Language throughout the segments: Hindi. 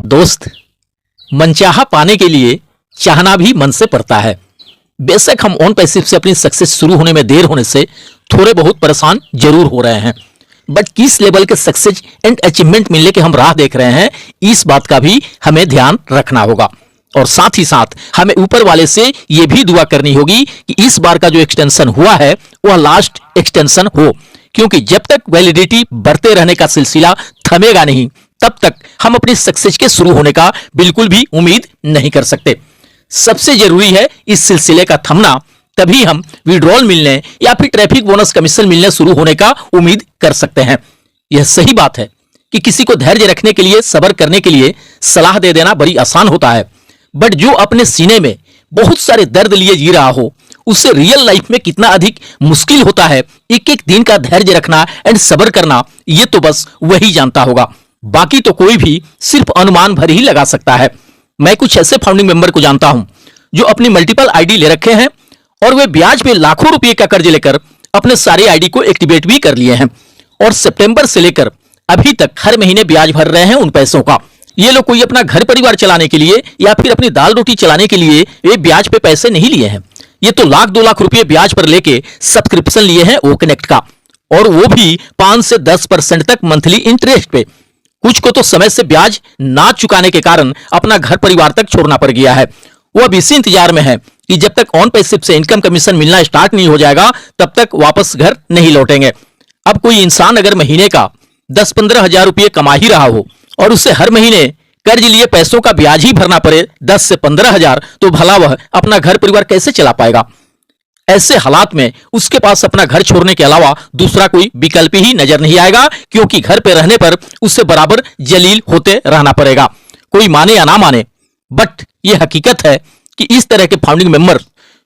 दोस्त, मनचाहा पाने के लिए चाहना भी मन से पड़ता है। बेशक हम ऑन पैसिव से अपनी सक्सेस शुरू होने में देर होने से थोड़े बहुत परेशान जरूर हो रहे हैं, बट किस लेवल के सक्सेस एंड अचीवमेंट मिलने के हम राह देख रहे हैं, इस बात का भी हमें ध्यान रखना होगा। और साथ ही साथ हमें ऊपर वाले से यह भी दुआ करनी होगी कि इस बार का जो एक्सटेंशन हुआ है वह लास्ट एक्सटेंशन हो, क्योंकि जब तक वैलिडिटी बढ़ते रहने का सिलसिला थमेगा नहीं, तब तक हम अपनी सक्सेस के शुरू होने का बिल्कुल भी उम्मीद नहीं कर सकते। सबसे जरूरी है इस सिलसिले का थमना, तभी हम विड्रॉल मिलने या फिर ट्रैफिक बोनस कमीशन मिलने शुरू होने का उम्मीद कर सकते हैं। यह सही बात है कि किसी को धैर्य रखने के लिए, सब्र करने के लिए सलाह दे देना बड़ी आसान होता है, बट जो अपने सीने में बहुत सारे दर्द लिए जी रहा हो, उससे रियल लाइफ में कितना अधिक मुश्किल होता है एक एक दिन का धैर्य रखना एंड सब्र करना, यह तो बस वही जानता होगा। बाकी तो कोई भी सिर्फ अनुमान भर ही लगा सकता है। मैं कुछ ऐसे फाउंडिंग मेंबर को जानता हूं जो अपनी मल्टीपल आईडी ले रखे हैं और वे ब्याज पे लाखों रुपए का कर्ज लेकर अपने सारे आईडी को एक्टिवेट भी कर लिए हैं और सितंबर से लेकर अभी तक हर महीने ब्याज भर रहे हैं उन पैसों का। ये लोग कोई अपना घर परिवार चलाने के लिए या फिर अपनी दाल रोटी चलाने के लिए वे ब्याज पे पैसे नहीं लिए हैं। ये तो लाख 2 लाख रुपए ब्याज पर लेके सब्सक्रिप्शन लिए हैं ओ कनेक्ट का, और वो भी 5 से 10% तक मंथली इंटरेस्ट पे। कुछ को तो समय से ब्याज ना चुकाने के कारण अपना घर परिवार तक छोड़ना पड़ गया है। वो अब इसी इंतजार में है कि जब तक ऑन पैसिव से इनकम कमीशन मिलना स्टार्ट नहीं हो जाएगा तब तक वापस घर नहीं लौटेंगे। अब कोई इंसान अगर महीने का 10-15 हजार रुपये कमा ही रहा हो और उससे हर महीने कर्ज लिए पैसों का ब्याज ही भरना पड़े 10 से 15 हजार, तो भला वह अपना घर परिवार कैसे चला पाएगा। ऐसे हालात में उसके पास अपना घर छोड़ने के अलावा दूसरा कोई विकल्प ही नजर नहीं आएगा, क्योंकि घर पे रहने पर उससे बराबर जलील होते रहना पड़ेगा। कोई माने या ना माने, बट यह हकीकत है कि इस तरह के फाउंडिंग मेंबर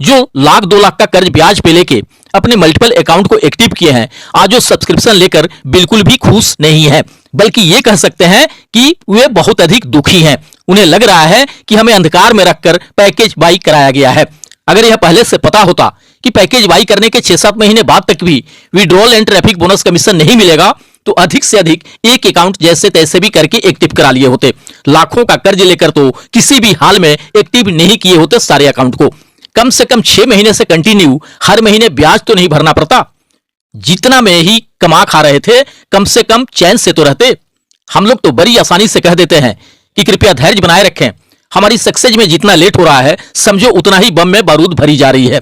जो लाख 2 लाख का कर्ज ब्याज पे लेके अपने मल्टीपल अकाउंट को एक्टिव किए हैं, आज वो सब्सक्रिप्शन लेकर बिल्कुल भी खुश नहीं है, बल्कि ये कह सकते हैं कि वे बहुत अधिक दुखी हैं। उन्हें लग रहा है कि हमें अंधकार में रखकर पैकेज बाई कराया गया है। अगर यह पहले से पता होता कि पैकेज बाई करने के 6-7 महीने बाद तक भी withdrawal and traffic bonus commission नहीं मिलेगा, तो अधिक से अधिक एक अकाउंट जैसे तैसे भी करके एक्टिव करा लिए होते। लाखों का कर्ज लेकर तो किसी भी हाल में एक्टिव नहीं किए होते सारे अकाउंट को। कम से कम 6 महीने से कंटिन्यू हर महीने ब्याज तो नहीं भरना पड़ता। जितना में ही कमा खा रहे थे, कम से कम चैन से तो रहते। हम लोग तो बड़ी आसानी से कह देते हैं कि कृपया धैर्य बनाए रखें, हमारी सक्सेस में जितना लेट हो रहा है समझो उतना ही बम में बारूद भरी जा रही है।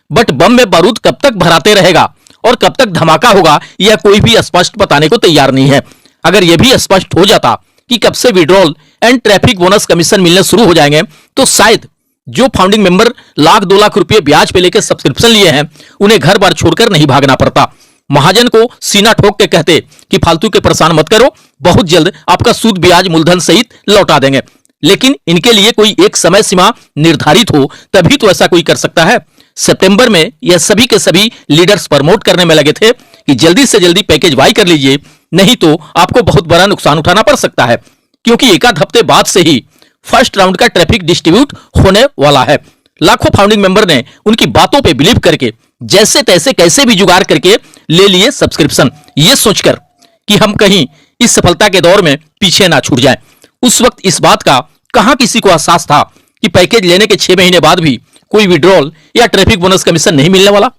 बट बम में बारूद कब तक भराते रहेगा और कब तक धमाका होगा, यह कोई भी स्पष्ट बताने को तैयार नहीं है। अगर यह भी स्पष्ट हो जाता कि कब से withdrawal and traffic bonus commission मिलने शुरू हो जाएंगे, तो शायद जो फाउंडिंग मेंबर लाख 2 लाख रुपए ब्याज पे लेकर सब्सक्रिप्शन लिए हैं, उन्हें घर बार छोड़कर नहीं भागना पड़ता। महाजन को सीना ठोक के कहते कि फालतू के परेशान मत करो, बहुत जल्द आपका सूद ब्याज मूलधन सहित लौटा देंगे। लेकिन इनके लिए कोई एक समय सीमा निर्धारित हो, तभी तो ऐसा कोई कर सकता है। सितंबर में यह सभी के सभी लीडर्स प्रमोट करने में लगे थे कि जल्दी से जल्दी पैकेज बाई कर लीजिए, नहीं तो आपको बहुत बड़ा नुकसान उठाना पड़ सकता है, क्योंकि एक आध हफ्ते बाद से ही फर्स्ट राउंड का ट्रैफिक डिस्ट्रीब्यूट होने वाला है। लाखों फाउंडिंग मेंबर ने उनकी बातों पे बिलीव करके जैसे तैसे कैसे भी जुगाड़ करके ले लिए सब्सक्रिप्शन, ये सोचकर कि हम कहीं इस सफलता के दौर में पीछे ना छूट जाएं। उस वक्त इस बात का कहां किसी को एहसास था कि पैकेज लेने के 6 महीने बाद भी कोई विड्रॉल या ट्रैफिक बोनस कमीशन नहीं मिलने वाला।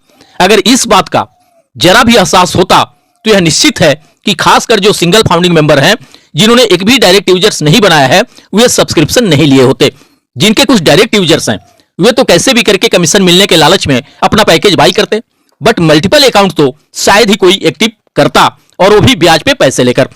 अगर इस बात का जरा भी एहसास होता तो यह निश्चित है कि खासकर जो सिंगल फाउंडिंग मेंबर हैं, जिन्होंने एक भी डायरेक्ट यूजर्स नहीं बनाया है, वे सब्सक्रिप्शन नहीं लिए होते। जिनके कुछ डायरेक्ट यूजर्स हैं, वे तो कैसे भी करके कमीशन मिलने के लालच में अपना पैकेज बाई करते, बट मल्टीपल अकाउंट तो शायद ही कोई एक्टिव करता, और वो भी ब्याज पे पैसे लेकर।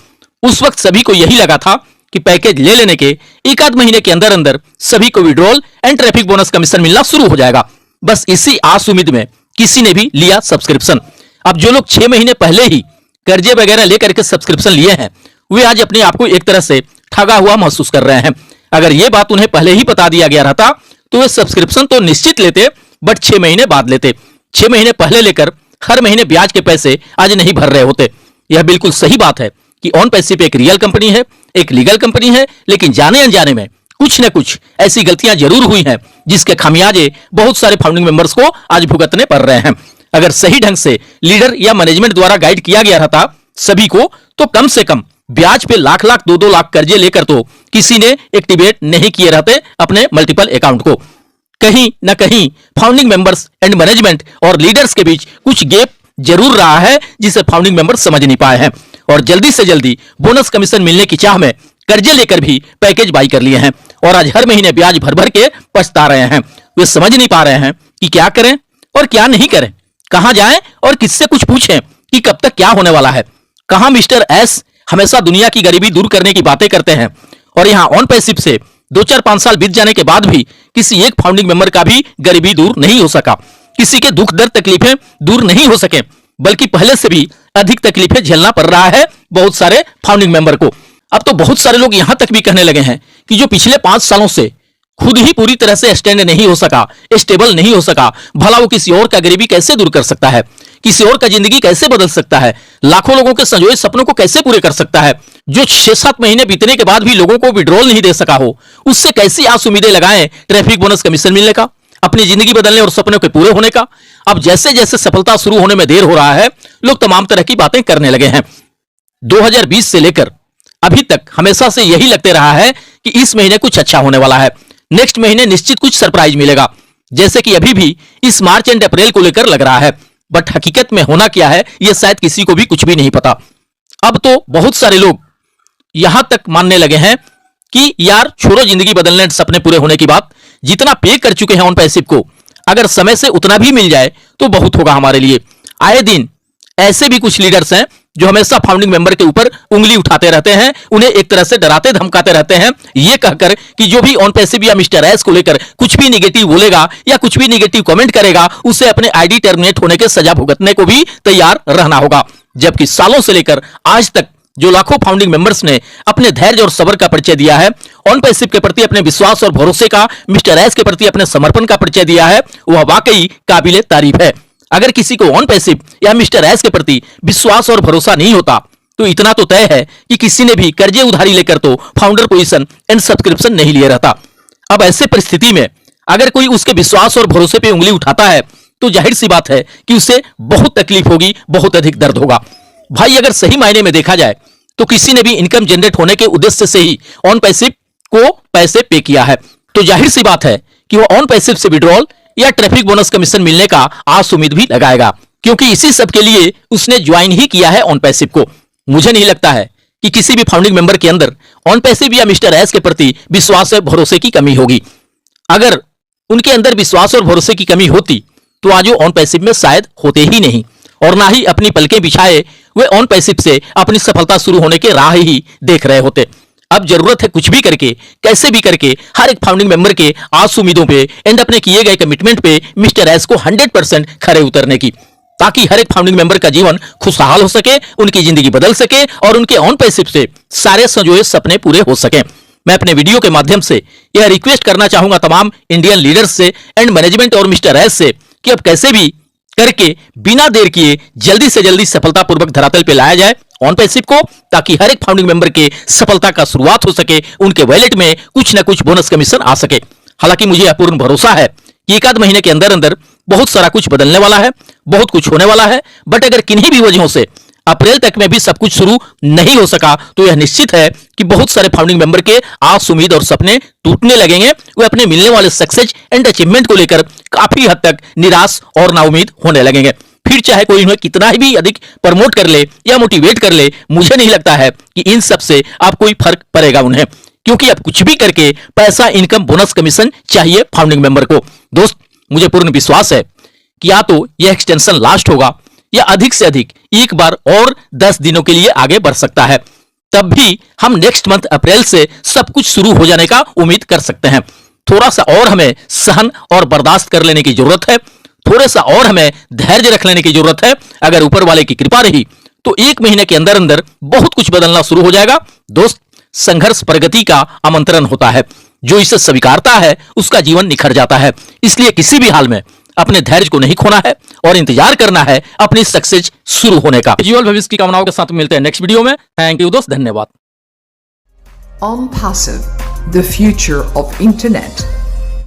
उस वक्त सभी को यही लगा था कि पैकेज ले लेने के एक आध महीने के अंदर अंदर सभी को withdrawal and traffic bonus commission मिलना शुरू हो जाएगा। बस इसी आस उम्मीद में किसी ने भी लिया सब्सक्रिप्शन। अब जो लोग 6 महीने पहले ही कर्जे वगैरह लेकर के सब्सक्रिप्शन लिए हैं, वे आज अपने आप को एक तरह से ठगा हुआ महसूस कर रहे हैं। अगर यह बात उन्हें पहले ही बता दिया गया रहता तो वे सब्सक्रिप्शन तो निश्चित लेते, बट 6 महीने बाद लेते। 6 महीने पहले लेकर हर महीने ब्याज के पैसे आज नहीं भर रहे होते। यह बिल्कुल सही बात है कि ऑन पैसिव एक रियल कंपनी है, एक लीगल कंपनी है, लेकिन जाने अनजाने में कुछ न कुछ ऐसी गलतियां जरूर हुई हैं जिसके खामियाजे बहुत सारे फाउंडिंग मेंबर्स को आज भुगतने पड़ रहे हैं। अगर सही ढंग से लीडर या मैनेजमेंट द्वारा गाइड किया गया रहता सभी को, तो कम से कम ब्याज पे लाख लाख 2-2 लाख कर्जे लेकर तो किसी ने एक्टिवेट नहीं किए रहते अपने मल्टीपल अकाउंट को। कहीं न कहीं फाउंडिंग मेंबर्स एंड मैनेजमेंट और लीडर्स के बीच कुछ गैप जरूर रहा है जिसे फाउंडिंग मेंबर्स समझ नहीं पाए हैं और जल्दी से जल्दी बोनस कमीशन मिलने की चाह में कर्जे लेकर भी पैकेज बाई कर लिए हैं और आज हर महीने ब्याज भर भर के पछता रहे हैं। वे समझ नहीं पा रहे हैं कि क्या करें और क्या नहीं करें, कहां जाएं और किससे कुछ पूछें कि कब तक क्या होने वाला है। कहां मिस्टर एस हमेशा दुनिया की गरीबी दूर करने की बातें करते हैं और यहां ऑन पैसिव से 2-4-5 साल बीत जाने के बाद भी किसी एक फाउंडिंग मेंबर का भी गरीबी दूर नहीं हो सका, किसी के दुख दर्द तकलीफें दूर नहीं हो सके, बल्कि पहले से भी अधिक तकलीफें झेलना पड़ रहा है बहुत सारे फाउंडिंग मेंबर को। अब तो बहुत सारे लोग यहां तक भी कहने लगे हैं कि जो पिछले 5 सालों से खुद ही पूरी तरह से स्टैंड नहीं हो सका, स्टेबल नहीं हो सका, भला वो किसी और का गरीबी कैसे दूर कर सकता है, किसी और का जिंदगी कैसे बदल सकता है, लाखों लोगों के संजोए सपनों को कैसे पूरे कर सकता है। जो 6-7 महीने बीतने के बाद भी लोगों को विड्रॉल नहीं दे सका हो, उससे कैसी आस उम्मीदें लगाएं ट्रैफिक बोनस कमीशन मिलने का, अपनी जिंदगी बदलने और सपनों के पूरे होने का। अब जैसे जैसे सफलता शुरू होने में देर हो रहा है, लोग तमाम तरह की बातें करने लगे हैं। 2020 से लेकर अभी तक हमेशा से यही लगते रहा है कि इस महीने कुछ अच्छा होने वाला है, नेक्स्ट महीने निश्चित कुछ सरप्राइज मिलेगा, जैसे कि अभी भी इस मार्च एंड अप्रैल को लेकर लग रहा है। बट हकीकत में होना क्या है यह शायद किसी को भी कुछ भी नहीं पता। अब तो बहुत सारे लोग यहां तक मानने लगे हैं कि यार छोड़ो जिंदगी बदलने सपने पूरे होने की बात, जितना पे कर चुके हैं ऑन पैसिव को, अगर समय से उतना भी मिल जाए तो बहुत होगा हमारे लिए। आए दिन ऐसे भी कुछ लीडर्स हैं जो हमेशा फाउंडिंग मेंबर के ऊपर उंगली उठाते रहते हैं, उन्हें एक तरह से डराते धमकाते रहते हैं, ये कहकर कि जो भी ऑन पैसिव या मिस्टर एस को लेकर कुछ भी निगेटिव बोलेगा या कुछ भी निगेटिव कमेंट करेगा, उसे अपने आईडी टर्मिनेट होने के सजा भुगतने को भी तैयार रहना होगा। जबकि सालों से लेकर आज तक जो लाखों फाउंडिंग मेंबर्स ने अपने धैर्य और सब्र का परिचय दिया है, ऑन पैसिव के प्रति अपने विश्वास और भरोसे का, मिस्टर एस के प्रति अपने समर्पण का परिचय दिया है, वह वाकई काबिले तारीफ है। अगर किसी को ऑन पैसिव या मिस्टर एस के प्रति विश्वास और भरोसा नहीं होता तो इतना तो तय है कि किसी ने भी कर्जे उधारी लेकर तो फाउंडर पोजीशन एंड सब्सक्रिप्शन नहीं लिया रहता। अब ऐसे परिस्थिति में अगर कोई उसके विश्वास और भरोसे पे उंगली उठाता है तो जाहिर सी बात है कि उसे बहुत तकलीफ होगी, बहुत अधिक दर्द होगा। भाई अगर सही मायने में देखा जाए तो किसी ने भी इनकम जनरेट होने के उद्देश्य से ही ऑन पैसिव को पैसे पे किया है, तो जाहिर सी बात है कि वो ऑन पैसिव से विड्रॉल या ट्रैफिक बोनस कमीशन मिलने का आस उम्मीद भी लगाएगा, क्योंकि इसी सब के लिए उसने ज्वाइन ही किया है ऑन पैसिव को। मुझे नहीं लगता है कि किसी भी फाउंडिंग मेंबर के अंदर ऑन पैसिव या मिस्टर एस के प्रति विश्वास और भरोसे की कमी होगी। अगर उनके अंदर विश्वास और भरोसे की कमी होती तो आज वो ऑन पैसिव में शायद होते ही नहीं, और ना ही अपनी पलकें बिछाए वे ऑन पैसिव से अपनी सफलता शुरू होने के राह ही देख रहे होते। अब जरूरत है कुछ भी करके, कैसे भी करके हर एक फाउंडिंग मेंबर के आस उम्मीदों पे एंड अपने किए गए कमिटमेंट पे मिस्टर एस को 100% खरे उतरने की, ताकि हर एक फाउंडिंग मेंबर का जीवन खुशहाल हो सके, उनकी जिंदगी बदल सके और उनके ऑन पैसिव से सारे संजोए सपने पूरे हो सके। मैं अपने वीडियो के माध्यम से यह रिक्वेस्ट करना चाहूंगा तमाम इंडियन लीडर्स से एंड मैनेजमेंट और मिस्टर एस से कि अब कैसे भी करके बिना देर किए जल्दी से जल्दी सफलतापूर्वक धरातल पे लाया जाए ऑन पैसिव को, ताकि हर एक फाउंडिंग मेंबर के सफलता का शुरुआत हो सके, उनके वॉलेट में कुछ ना कुछ बोनस कमीशन आ सके। हालांकि मुझे यह पूर्ण भरोसा है कि एक आध महीने के अंदर अंदर बहुत सारा कुछ बदलने वाला है, बहुत कुछ होने वाला है। बट अगर किन्हीं भी वजहों से अप्रैल तक में भी सब कुछ शुरू नहीं हो सका तो यह निश्चित है कि बहुत सारे फाउंडिंग मेंबर के आस उम्मीद और सपने टूटने लगेंगे। वे अपने मिलने वाले सक्सेस एंड अचीवमेंट को लेकर काफी हद तक निराश और नाउम्मीद होने लगेंगे। फिर चाहे कोई इन्हें कितना ही भी अधिक प्रमोट कर ले या मोटिवेट कर ले, मुझे नहीं लगता है कि इन सब से आप कोई फर्क पड़ेगा उन्हें, क्योंकि अब कुछ भी करके पैसा, इनकम, बोनस कमीशन चाहिए फाउंडिंग मेंबर को। दोस्त, मुझे पूर्ण विश्वास है कि या तो यह एक्सटेंशन लास्ट होगा या अधिक से अधिक एक बार और 10 दिनों के लिए आगे बढ़ सकता है। तब भी हम नेक्स्ट मंथ अप्रैल से सब कुछ शुरू हो जाने का उम्मीद कर सकते हैं। थोड़ा सा और हमें सहन और बर्दाश्त कर लेने की जरूरत है, थोड़ा सा और हमें धैर्य रख लेने की जरूरत है। अगर ऊपर वाले की कृपा रही तो 1 महीने के अंदर अंदर बहुत कुछ बदलना शुरू हो जाएगा। दोस्त, संघर्ष प्रगति का आमंत्रण होता है, जो इसे स्वीकारता है उसका जीवन निखर जाता है। इसलिए किसी भी हाल में अपने धैर्य को नहीं खोना है और इंतजार करना है अपनी सक्सेस शुरू होने का। उज्ज्वल भविष्य की कामनाओं के साथ मिलते हैं नेक्स्ट वीडियो में। थैंक यू दोस्त, धन्यवाद। On Passive The future of internet